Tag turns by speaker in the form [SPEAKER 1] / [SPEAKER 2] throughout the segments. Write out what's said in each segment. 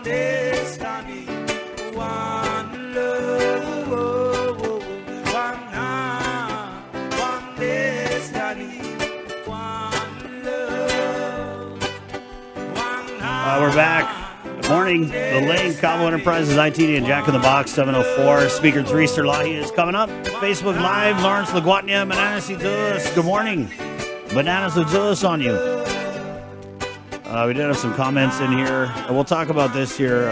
[SPEAKER 1] one destiny, one love, one destiny, one love,
[SPEAKER 2] we're back. Good morning. The Lane, Cabo Enterprises, ITD, and Jack in the Box, 704. Speaker Therese Lahi is coming up. Facebook Live, Lawrence Laguatnia, Bananas Itus. Good morning. Bananas Itus on you. We did have some comments in here. We'll talk about this here.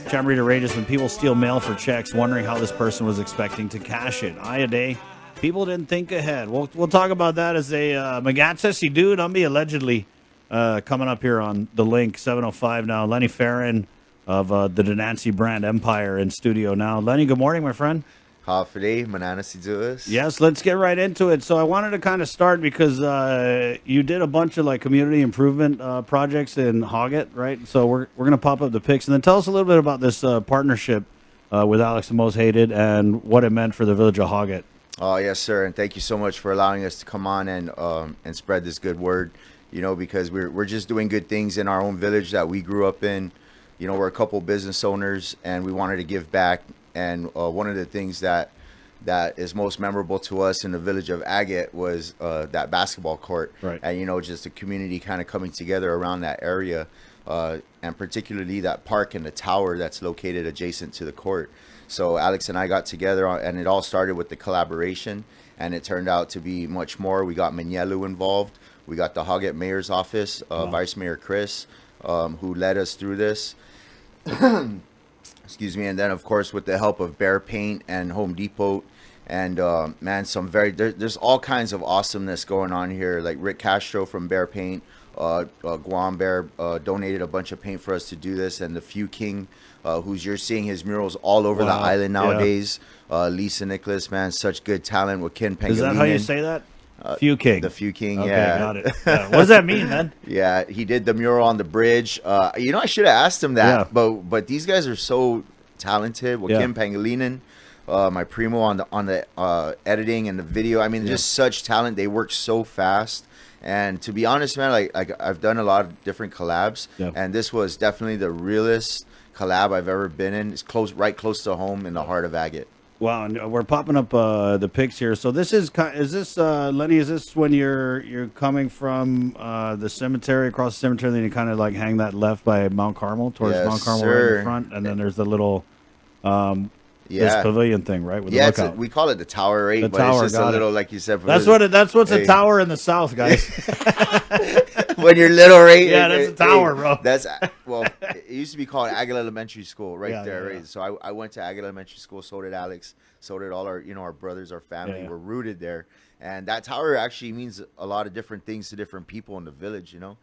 [SPEAKER 2] Chamberita Rages, when people steal mail for checks, wondering how this person was expecting to cash it. A day. People didn't think ahead. We'll talk about that as a Magatsesi dude. I'm be allegedly coming up here on the link, 705 now. Lenny Fejeran of the DINANCHE brand Empire in studio now. Lenny, good morning, my friend.
[SPEAKER 3] Hafide, Bananas Itus.
[SPEAKER 2] Yes, let's get right into it. So I wanted to kind of start because you did a bunch of like community improvement projects in Hågat, right? So we're going to pop up the pics and then tell us a little bit about this partnership with Alex the Most Hated and what it meant for the village of Hågat.
[SPEAKER 3] Oh, yes, sir. And thank you so much for allowing us to come on and spread this good word, you know, because we're just doing good things in our own village that we grew up in. You know, we're a couple business owners and we wanted to give back. And one of the things that is most memorable to us in the village of Agate was that basketball court.
[SPEAKER 2] Right.
[SPEAKER 3] And, you know, just the community kind of coming together around that area, and particularly that park and the tower that's located adjacent to the court. So Alex and I got together, and it all started with the collaboration, and it turned out to be much more. We got Menyelu involved. We got the Hågat Mayor's Office, Vice Mayor Chris, who led us through this. Excuse me. And then, of course, with the help of Bear Paint and Home Depot, and man, there's all kinds of awesomeness going on here. Like Rick Castro from Bear Paint, Guam Bear donated a bunch of paint for us to do this, and the Few King, you're seeing his murals all over the island nowadays. Yeah. Lisa Nicholas, man, such good talent with Ken Pangilinan.
[SPEAKER 2] Is that how you say that? Few King.
[SPEAKER 3] The Few King,
[SPEAKER 2] okay,
[SPEAKER 3] yeah.
[SPEAKER 2] Got it. Yeah. What does that mean, man?
[SPEAKER 3] Yeah, he did the mural on the bridge. You know, I should have asked him that, but these guys are so talented. With Kim Pangilinan, my primo on the editing and the video. I mean, just such talent. They work so fast. And to be honest, man, like I've done a lot of different collabs, and this was definitely the realest collab I've ever been in. It's right close to home in the heart of Agate.
[SPEAKER 2] Wow, and we're popping up the pics here. So this is this Lenny? Is this when you're coming from the cemetery, across the cemetery, then you kind of like hang that left by Mount Carmel towards Mount Carmel right in the front, and then there's the little this pavilion thing, right? With the lookout.
[SPEAKER 3] We call it the tower, right?
[SPEAKER 2] The
[SPEAKER 3] but
[SPEAKER 2] tower,
[SPEAKER 3] it's just a little, like you said.
[SPEAKER 2] That's what's a tower in the south, guys.
[SPEAKER 3] When you're little, right?
[SPEAKER 2] Yeah, that's a tower, bro.
[SPEAKER 3] It used to be called Aguila Elementary School, right there, right? So I went to Aguila Elementary School. So did Alex. So did all our brothers, our family. Were rooted there, and that tower actually means a lot of different things to different people in the village. You know,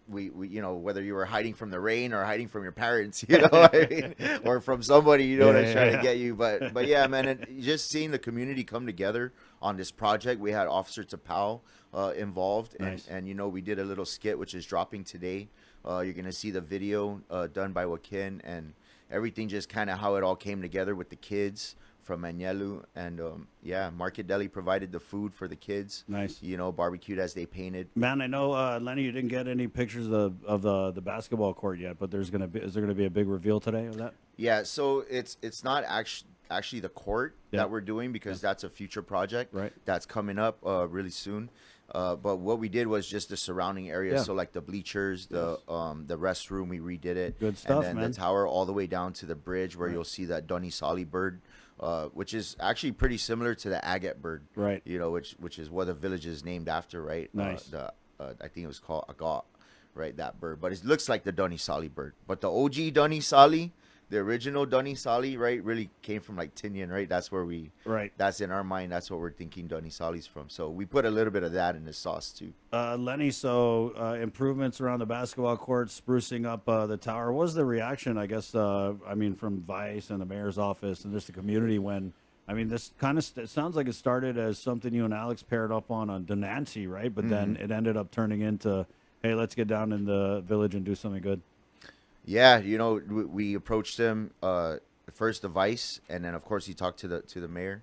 [SPEAKER 3] we whether you were hiding from the rain or hiding from your parents, you know, I mean, or from somebody, that's trying to get you. But yeah, man, and just seeing the community come together on this project. We had Officer Tapao involved, and we did a little skit which is dropping today. You're gonna see the video done by Joaquin, and everything just kind of how it all came together with the kids from Menyelu, and Market Deli provided the food for the kids.
[SPEAKER 2] Nice.
[SPEAKER 3] Barbecued as they painted.
[SPEAKER 2] Man, I know Lenny, you didn't get any pictures of the basketball court yet, but is there gonna be a big reveal today of that?
[SPEAKER 3] Yeah, so it's not actually the court that we're doing, because that's a future project that's coming up really soon. But what we did was just the surrounding area, so like the bleachers, the restroom, we redid it.
[SPEAKER 2] Good stuff,
[SPEAKER 3] and then
[SPEAKER 2] man.
[SPEAKER 3] the tower all the way down to the bridge where you'll see that Donny Sali bird, which is actually pretty similar to the agate bird,
[SPEAKER 2] right?
[SPEAKER 3] Which is what the village is named after, right?
[SPEAKER 2] Nice.
[SPEAKER 3] I think it was called Agat, right? That bird, but it looks like the Donny Sali bird. But the OG Donny Sali, the original Donny Sali, right, really came from like Tinian, right? That's where that's in our mind. That's what we're thinking Donny Sali's from. So we put a little bit of that in the sauce too.
[SPEAKER 2] Lenny, so improvements around the basketball court, sprucing up the tower. What was the reaction, I guess, from Vice and the mayor's office and just the community when, this kind of it sounds like it started as something you and Alex paired up on DINANCHE, right? But then it ended up turning into, hey, let's get down in the village and do something good.
[SPEAKER 3] Yeah, we approached him first, the Vice, and then of course he talked to the mayor,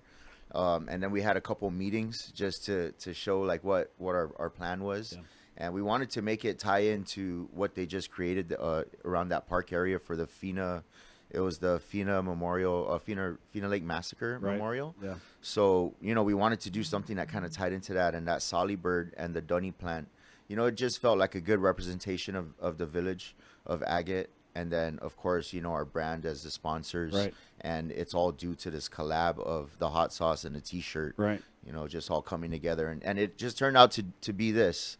[SPEAKER 3] and then we had a couple meetings just to show like what our plan was, and we wanted to make it tie into what they just created around that park area for the FINA. It was the FINA Memorial, FINA Lake Massacre Memorial.
[SPEAKER 2] Yeah.
[SPEAKER 3] So, you know, we wanted to do something that kind of tied into that, and that Solly bird and the dunny plant. You know, it just felt like a good representation of the village of Agate. And then, of course, you know, our brand as the sponsors.
[SPEAKER 2] Right.
[SPEAKER 3] And it's all due to this collab of the hot sauce and the T-shirt.
[SPEAKER 2] Right.
[SPEAKER 3] You know, just all coming together. And it just turned out to be this,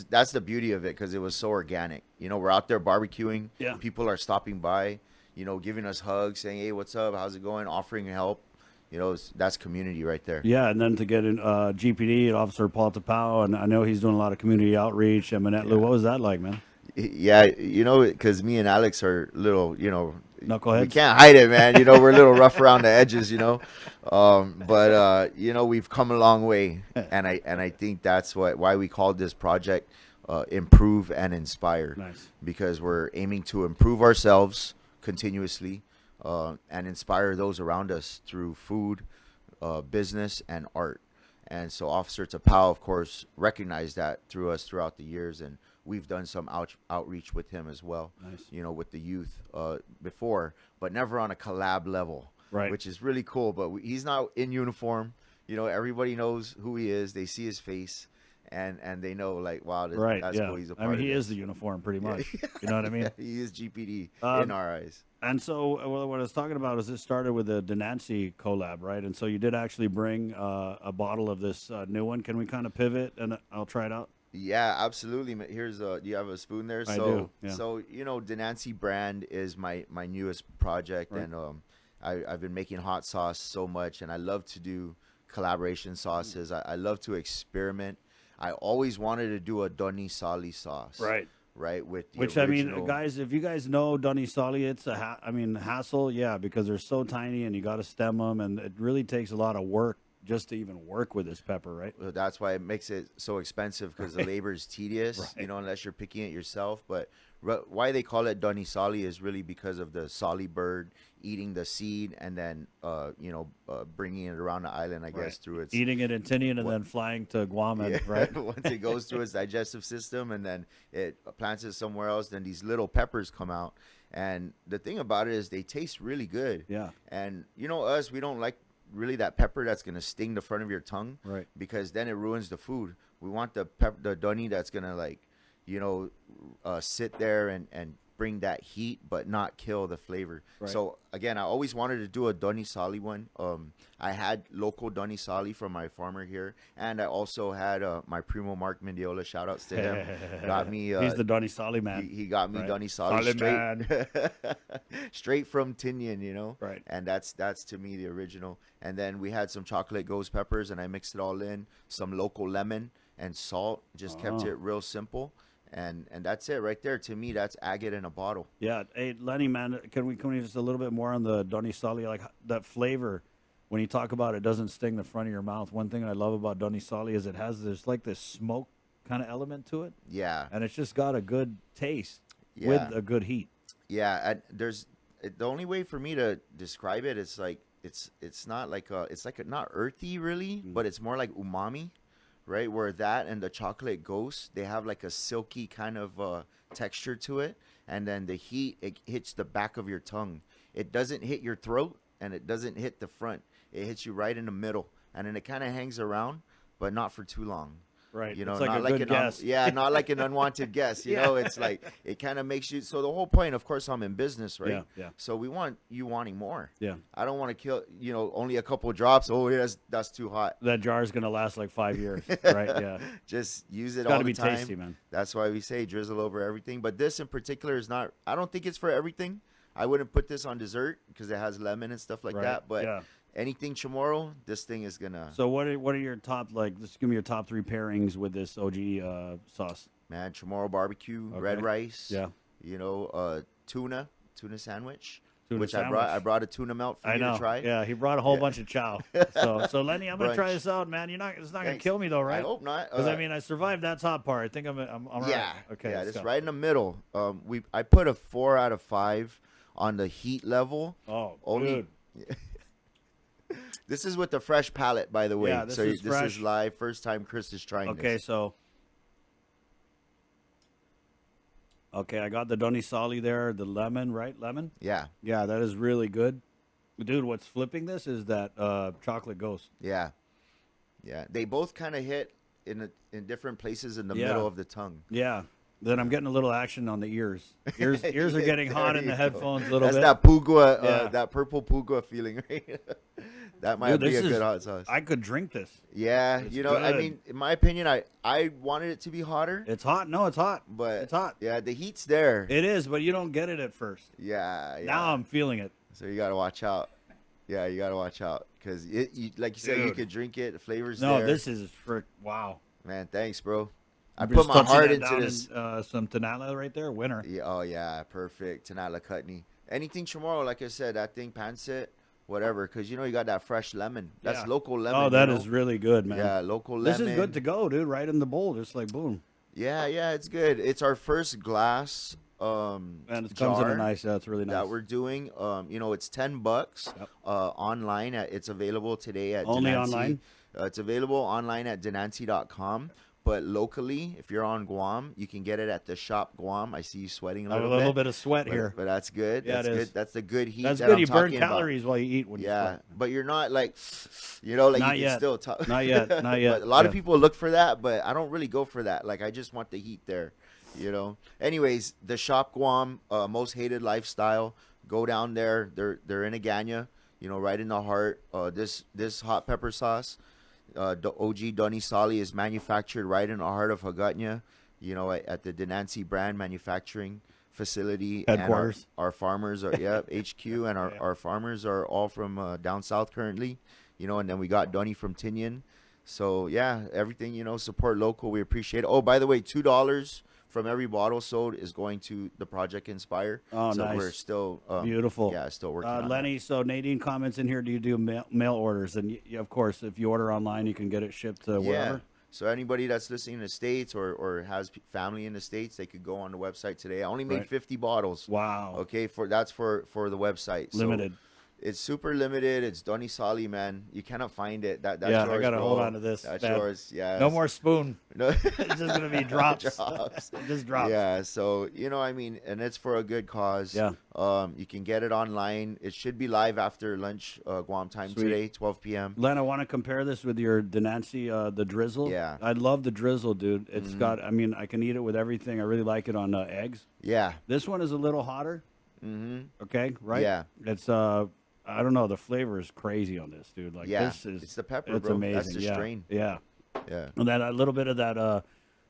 [SPEAKER 3] that's the beauty of it, because it was so organic. You know, we're out there barbecuing.
[SPEAKER 2] Yeah.
[SPEAKER 3] People are stopping by, you know, giving us hugs, saying, hey, what's up? How's it going? Offering help. You know, that's community right there.
[SPEAKER 2] Yeah, and then to get in GPD, Officer Paul Tapau, and I know he's doing a lot of community outreach. And Manette Lou, what was that like, man?
[SPEAKER 3] Yeah, you know, because me and Alex are little, you know,
[SPEAKER 2] knuckleheads.
[SPEAKER 3] We can't hide it, man. You know, we're a little rough around the edges, you know. But you know, we've come a long way, and I think that's why we called this project Improve and Inspire.
[SPEAKER 2] Nice. Because
[SPEAKER 3] we're aiming to improve ourselves continuously and inspire those around us through food, business, and art. And so Officer Tapau, of course, recognized that through us throughout the years, and we've done some outreach with him as well.
[SPEAKER 2] Nice.
[SPEAKER 3] You know, with the youth before, but never on a collab level,
[SPEAKER 2] right? Which
[SPEAKER 3] is really cool. But he's not in uniform. You know, everybody knows who he is. They see his face, and they know, like, wow, that's cool. He's a part.
[SPEAKER 2] I mean, he is the uniform, pretty much. You know what I mean?
[SPEAKER 3] He is GPD in our eyes.
[SPEAKER 2] And so what I was talking about is this started with the DINANCHE collab, right? And so you did actually bring a bottle of this new one. Can we kind of pivot, and I'll try it out?
[SPEAKER 3] Yeah, absolutely. Here's do you have a spoon there?
[SPEAKER 2] I do. Yeah.
[SPEAKER 3] So, you know, DINANCHE brand is my newest project,
[SPEAKER 2] right.
[SPEAKER 3] And I've been making hot sauce so much, and I love to do collaboration sauces. I love to experiment. I always wanted to do a Doni Sali sauce. Right, with the
[SPEAKER 2] which
[SPEAKER 3] original...
[SPEAKER 2] I mean, guys, if you guys know Doni Sali, it's a hassle, yeah, because they're so tiny and you got to stem them, and it really takes a lot of work just to even work with this pepper, right?
[SPEAKER 3] Well, that's why it makes it so expensive, because the labor is tedious, you know, unless you're picking it yourself. But why they call it Doni Sali is really because of the Sali bird eating the seed and then, bringing it around the island, I guess, through its...
[SPEAKER 2] Eating it in Tinian and then flying to Guam, right?
[SPEAKER 3] Once it goes through its digestive system and then it plants it somewhere else, then these little peppers come out. And the thing about it is they taste really good.
[SPEAKER 2] Yeah.
[SPEAKER 3] And, you know, we don't like really that pepper that's going to sting the front of your tongue,
[SPEAKER 2] right?
[SPEAKER 3] Because then it ruins the food. We want the Doni that's going to, like, you know, sit there and bring that heat but not kill the flavor.
[SPEAKER 2] Right.
[SPEAKER 3] So again, I always wanted to do a Doni Sali one. I had local Doni Sali from my farmer here, and I also had my primo Mark Mendiola, shout outs to him, got me
[SPEAKER 2] he's the Doni Sali man.
[SPEAKER 3] He got me Doni Sali straight from Tinian, you know,
[SPEAKER 2] right?
[SPEAKER 3] And that's to me the original. And then we had some chocolate ghost peppers, and I mixed it all in, some local lemon and salt, just kept it real simple. And that's it right there. To me, that's agate in a bottle.
[SPEAKER 2] Yeah. Hey, Lenny, man, can we just a little bit more on the Doni Sali? Like that flavor, when you talk about it, doesn't sting the front of your mouth. One thing I love about Doni Sali is there's like this smoke kind of element to it.
[SPEAKER 3] Yeah.
[SPEAKER 2] And it's just got a good taste with a good heat.
[SPEAKER 3] Yeah. And the only way for me to describe it is like it's not like not earthy really, but it's more like umami. Right, where that and the chocolate ghost, they have like a silky kind of texture to it, and then the heat, it hits the back of your tongue. It doesn't hit your throat, and it doesn't hit the front. It hits you right in the middle, and then it kind of hangs around, but not for too long.
[SPEAKER 2] Right,
[SPEAKER 3] you know,
[SPEAKER 2] it's like
[SPEAKER 3] not
[SPEAKER 2] a
[SPEAKER 3] like
[SPEAKER 2] good guess.
[SPEAKER 3] Not like an unwanted guess. You know, it's like it kind of makes you. So the whole point, of course, I'm in business, right?
[SPEAKER 2] Yeah.
[SPEAKER 3] So we want you wanting more.
[SPEAKER 2] Yeah.
[SPEAKER 3] I don't want to kill. You know, only a couple of drops. Oh, that's too hot.
[SPEAKER 2] That jar is gonna last like 5 years, right? Yeah.
[SPEAKER 3] Just use it
[SPEAKER 2] It's
[SPEAKER 3] all
[SPEAKER 2] gotta
[SPEAKER 3] the
[SPEAKER 2] be
[SPEAKER 3] time.
[SPEAKER 2] tasty, man.
[SPEAKER 3] That's why we say drizzle over everything. But this in particular is not. I don't think it's for everything. I wouldn't put this on dessert because it has lemon and stuff like that. But anything Chamorro, this thing is gonna.
[SPEAKER 2] So what are your top, like, just give me your top 3 pairings with this OG sauce?
[SPEAKER 3] Man, Chamorro barbecue, red rice.
[SPEAKER 2] Yeah.
[SPEAKER 3] You know, tuna sandwich.
[SPEAKER 2] Which
[SPEAKER 3] I brought a tuna melt for you to try.
[SPEAKER 2] Yeah, he brought a whole bunch of chow. So Lenny, I'm gonna try this out, man. It's not gonna kill me though, right?
[SPEAKER 3] I hope not.
[SPEAKER 2] Because I mean, I survived that top part. I think I'm all right.
[SPEAKER 3] Yeah.
[SPEAKER 2] Okay.
[SPEAKER 3] Yeah, it's right in the middle. I put a 4 out of 5 on the heat level.
[SPEAKER 2] Oh,
[SPEAKER 3] good. This is with the fresh palate, by the way.
[SPEAKER 2] Yeah, this is fresh.
[SPEAKER 3] Is live. First time Chris is trying this.
[SPEAKER 2] Okay, so Okay, I got the Donisali there, the lemon, right? Lemon?
[SPEAKER 3] Yeah,
[SPEAKER 2] Yeah, that is really good. Dude, what's flipping this is that chocolate ghost.
[SPEAKER 3] yeah, yeah. They both kind of hit in different places in the
[SPEAKER 2] Yeah.
[SPEAKER 3] middle of the tongue.
[SPEAKER 2] Yeah. Then I'm getting a little action on the ears. Ears are getting hot in the headphones a little
[SPEAKER 3] That's
[SPEAKER 2] bit.
[SPEAKER 3] that pugua,
[SPEAKER 2] Yeah.
[SPEAKER 3] that purple pugua feeling, right? That might
[SPEAKER 2] Dude,
[SPEAKER 3] be
[SPEAKER 2] this
[SPEAKER 3] a
[SPEAKER 2] is-
[SPEAKER 3] good hot sauce.
[SPEAKER 2] I could drink this.
[SPEAKER 3] Yeah,
[SPEAKER 2] It's
[SPEAKER 3] you know, I
[SPEAKER 2] good.
[SPEAKER 3] mean, in my opinion, I wanted it to be hotter,
[SPEAKER 2] It's hot. No, it's hot.
[SPEAKER 3] but
[SPEAKER 2] it's hot.
[SPEAKER 3] Yeah, the heat's there.
[SPEAKER 2] It is, but you don't get it at first.
[SPEAKER 3] Yeah, yeah.
[SPEAKER 2] Now I'm feeling it.
[SPEAKER 3] So you gotta watch out. Yeah, you gotta watch out because like you said, you
[SPEAKER 2] Dude.
[SPEAKER 3] could drink it. The flavors
[SPEAKER 2] No,
[SPEAKER 3] there.
[SPEAKER 2] this is for wow.
[SPEAKER 3] Man, thanks, bro. I
[SPEAKER 2] I'm
[SPEAKER 3] put
[SPEAKER 2] just
[SPEAKER 3] my
[SPEAKER 2] touching
[SPEAKER 3] heart
[SPEAKER 2] that
[SPEAKER 3] into
[SPEAKER 2] down
[SPEAKER 3] this.
[SPEAKER 2] in, some Tanala right there, winner.
[SPEAKER 3] Yeah, oh yeah, perfect. Tanala Cutney. Anything tomorrow, like I said, that thing pancit, whatever, because you know you got that fresh lemon. That's
[SPEAKER 2] Yeah.
[SPEAKER 3] local lemon.
[SPEAKER 2] Oh, that
[SPEAKER 3] you
[SPEAKER 2] is
[SPEAKER 3] know?
[SPEAKER 2] really good, man.
[SPEAKER 3] Yeah, local
[SPEAKER 2] This
[SPEAKER 3] lemon.
[SPEAKER 2] is good to go, dude. Right in the bowl, just like boom.
[SPEAKER 3] Yeah, yeah, it's good. It's our first glass
[SPEAKER 2] And it
[SPEAKER 3] jar
[SPEAKER 2] comes in a nice. Yeah, it's really nice.
[SPEAKER 3] that we're doing. You know, it's $10
[SPEAKER 2] Yep.
[SPEAKER 3] online. It's available today at
[SPEAKER 2] Only
[SPEAKER 3] Dinanche.
[SPEAKER 2] online?
[SPEAKER 3] It's available online at dinanche.com. But locally, if you're on Guam, you can get it at the shop Guam. I see you sweating a
[SPEAKER 2] I have
[SPEAKER 3] little,
[SPEAKER 2] bit of sweat
[SPEAKER 3] but,
[SPEAKER 2] here.
[SPEAKER 3] but that's good.
[SPEAKER 2] Yeah,
[SPEAKER 3] that's
[SPEAKER 2] it
[SPEAKER 3] good.
[SPEAKER 2] is.
[SPEAKER 3] That's the good heat.
[SPEAKER 2] That's
[SPEAKER 3] that
[SPEAKER 2] good.
[SPEAKER 3] I'm
[SPEAKER 2] You burn
[SPEAKER 3] talking about.
[SPEAKER 2] calories while you eat. When
[SPEAKER 3] Yeah,
[SPEAKER 2] you sweat.
[SPEAKER 3] but you're not like, you know, like
[SPEAKER 2] Not
[SPEAKER 3] you
[SPEAKER 2] yet.
[SPEAKER 3] can still talk.
[SPEAKER 2] Not yet. Not yet.
[SPEAKER 3] But a lot of
[SPEAKER 2] Yeah.
[SPEAKER 3] people look for that, but I don't really go for that. Like I just want the heat there, you know. Anyways, the shop Guam, most hated lifestyle. Go down there. They're in Agana, you know, right in the heart. This hot pepper sauce, the OG Donisali is manufactured right in the heart of Hågat, you know, at the DINANCHE brand manufacturing facility.
[SPEAKER 2] Headquarters.
[SPEAKER 3] And our farmers are HQ, and our farmers are all from down south currently, you know, and then we got Donny from Tinian. So yeah, everything, you know, support local. We appreciate it. Oh, by the way, $2 from every bottle sold is going to the Project Inspire.
[SPEAKER 2] Oh,
[SPEAKER 3] so
[SPEAKER 2] nice.
[SPEAKER 3] we're still
[SPEAKER 2] Beautiful.
[SPEAKER 3] Yeah, still working on
[SPEAKER 2] Lenny, so Nadine comments in here. Do you do mail orders? And of course, if you order online, you can get it shipped to
[SPEAKER 3] that.
[SPEAKER 2] wherever.
[SPEAKER 3] So anybody that's listening in the States or has family in the States, they could go on the website today. I only made
[SPEAKER 2] Right.
[SPEAKER 3] 50 bottles.
[SPEAKER 2] Wow.
[SPEAKER 3] Okay, that's for the website. So
[SPEAKER 2] Limited.
[SPEAKER 3] it's super limited. It's Donisali, man. You cannot find it. That's
[SPEAKER 2] Yeah, I
[SPEAKER 3] yours,
[SPEAKER 2] gotta
[SPEAKER 3] bro.
[SPEAKER 2] hold on to this.
[SPEAKER 3] That's
[SPEAKER 2] Man.
[SPEAKER 3] yours. Yeah.
[SPEAKER 2] No more spoon.
[SPEAKER 3] No.
[SPEAKER 2] It's just gonna be drops.
[SPEAKER 3] Drops.
[SPEAKER 2] Just drops.
[SPEAKER 3] Yeah, so you know, I mean, and it's for a good cause.
[SPEAKER 2] Yeah.
[SPEAKER 3] You can get it online. It should be live after lunch, Guam time
[SPEAKER 2] Sweet.
[SPEAKER 3] today, 12 p.m.
[SPEAKER 2] Len, I want to compare this with your DINANCHE, the drizzle.
[SPEAKER 3] Yeah.
[SPEAKER 2] I love the drizzle, dude. It's got. I mean, I can eat it with everything. I really like it on eggs.
[SPEAKER 3] Yeah.
[SPEAKER 2] This one is a little hotter.
[SPEAKER 3] Mm-hmm.
[SPEAKER 2] Okay, right?
[SPEAKER 3] Yeah.
[SPEAKER 2] It's I don't know. The flavor is crazy on this, dude. Like
[SPEAKER 3] Yeah.
[SPEAKER 2] this is.
[SPEAKER 3] It's the pepper,
[SPEAKER 2] It's
[SPEAKER 3] bro.
[SPEAKER 2] amazing.
[SPEAKER 3] That's the
[SPEAKER 2] yeah.
[SPEAKER 3] strain.
[SPEAKER 2] Yeah.
[SPEAKER 3] Yeah.
[SPEAKER 2] And then a little bit of that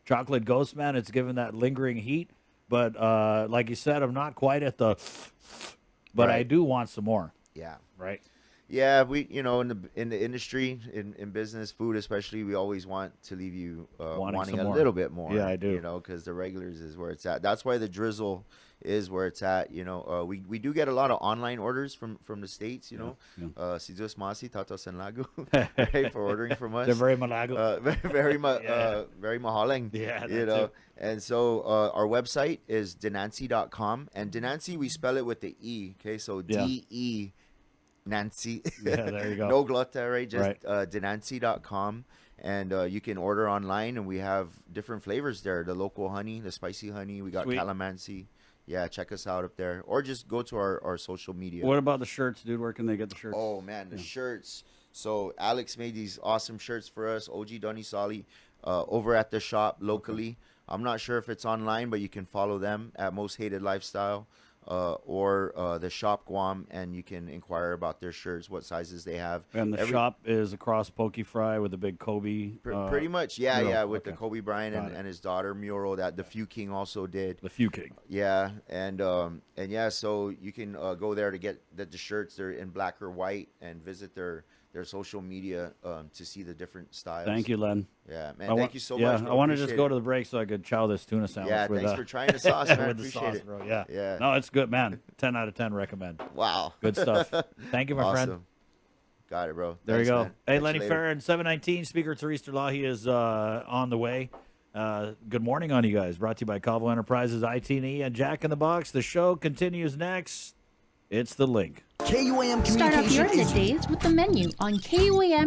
[SPEAKER 2] chocolate ghost, man. It's giving that lingering heat. But like you said, I'm not quite at the. But I
[SPEAKER 3] Right.
[SPEAKER 2] do want some more.
[SPEAKER 3] Yeah.
[SPEAKER 2] Right.
[SPEAKER 3] Yeah, we, you know, in the industry, in business, food especially, we always want to leave you
[SPEAKER 2] Wanting
[SPEAKER 3] wanting
[SPEAKER 2] some
[SPEAKER 3] a
[SPEAKER 2] more.
[SPEAKER 3] little bit more.
[SPEAKER 2] Yeah, I do.
[SPEAKER 3] You know, because the regulars is where it's at. That's why the drizzle is where it's at. You know, we do get a lot of online orders from the States. You know, si Diyos masi tatos en lago, right, for ordering from us.
[SPEAKER 2] They're very malago.
[SPEAKER 3] Very
[SPEAKER 2] Yeah.
[SPEAKER 3] very mahaling.
[SPEAKER 2] Yeah,
[SPEAKER 3] you
[SPEAKER 2] that
[SPEAKER 3] know.
[SPEAKER 2] too.
[SPEAKER 3] And so our website is dinanche.com, and Dinanche we spell it with the E. Okay, so
[SPEAKER 2] Yeah.
[SPEAKER 3] DE. Nancy.
[SPEAKER 2] Yeah, there you go.
[SPEAKER 3] No glutta, right? Just
[SPEAKER 2] Right.
[SPEAKER 3] dinanche.com. And you can order online, and we have different flavors there. The local honey, the spicy honey. We got
[SPEAKER 2] Sweet.
[SPEAKER 3] calamansi. Yeah, check us out up there. Or just go to our social media.
[SPEAKER 2] What about the shirts, dude? Where can they get the shirts?
[SPEAKER 3] Oh, man, the shirts. So Alex made these awesome shirts for us. OG Donisali over at the shop locally. I'm not sure if it's online, but you can follow them at Most Hated Lifestyle. Or the shop Guam, and you can inquire about their shirts, what sizes they have.
[SPEAKER 2] And the shop is across Poke Fry with a big Kobe.
[SPEAKER 3] Pretty much, yeah,
[SPEAKER 2] mural.
[SPEAKER 3] yeah, with the
[SPEAKER 2] Okay.
[SPEAKER 3] Kobe Bryant
[SPEAKER 2] Got it.
[SPEAKER 3] and his daughter mural that the Few King also did.
[SPEAKER 2] The Few King.
[SPEAKER 3] Yeah, and yeah, so you can go there to get the shirts. They're in black or white, and visit their social media to see the different styles.
[SPEAKER 2] Thank you, Len.
[SPEAKER 3] Yeah, man, thank you so much.
[SPEAKER 2] Yeah,
[SPEAKER 3] bro.
[SPEAKER 2] I want to just
[SPEAKER 3] Appreciate
[SPEAKER 2] go
[SPEAKER 3] it.
[SPEAKER 2] to the break so I could chow this tuna sandwich.
[SPEAKER 3] Yeah,
[SPEAKER 2] with,
[SPEAKER 3] thanks for trying the sauce, man.
[SPEAKER 2] with the
[SPEAKER 3] Appreciate
[SPEAKER 2] sauce,
[SPEAKER 3] it.
[SPEAKER 2] bro. Yeah.
[SPEAKER 3] Yeah.
[SPEAKER 2] No, it's good, man. 10 out of 10 recommend.
[SPEAKER 3] Wow.
[SPEAKER 2] Good stuff. Thank you, my friend.
[SPEAKER 3] Awesome. Got it, bro.
[SPEAKER 2] There
[SPEAKER 3] Thanks,
[SPEAKER 2] you go.
[SPEAKER 3] man.
[SPEAKER 2] Hey,
[SPEAKER 3] Catch you
[SPEAKER 2] Lenny
[SPEAKER 3] later.
[SPEAKER 2] Fejeran, 719. Speaker Therese Lahi is on the way. Good morning on you guys. Brought to you by Calvo Enterprises, IT&E, and Jack in the Box. The show continues next. It's The Link.
[SPEAKER 4] KUAM
[SPEAKER 5] Start off your
[SPEAKER 4] Communication is
[SPEAKER 5] days with the menu on KUAM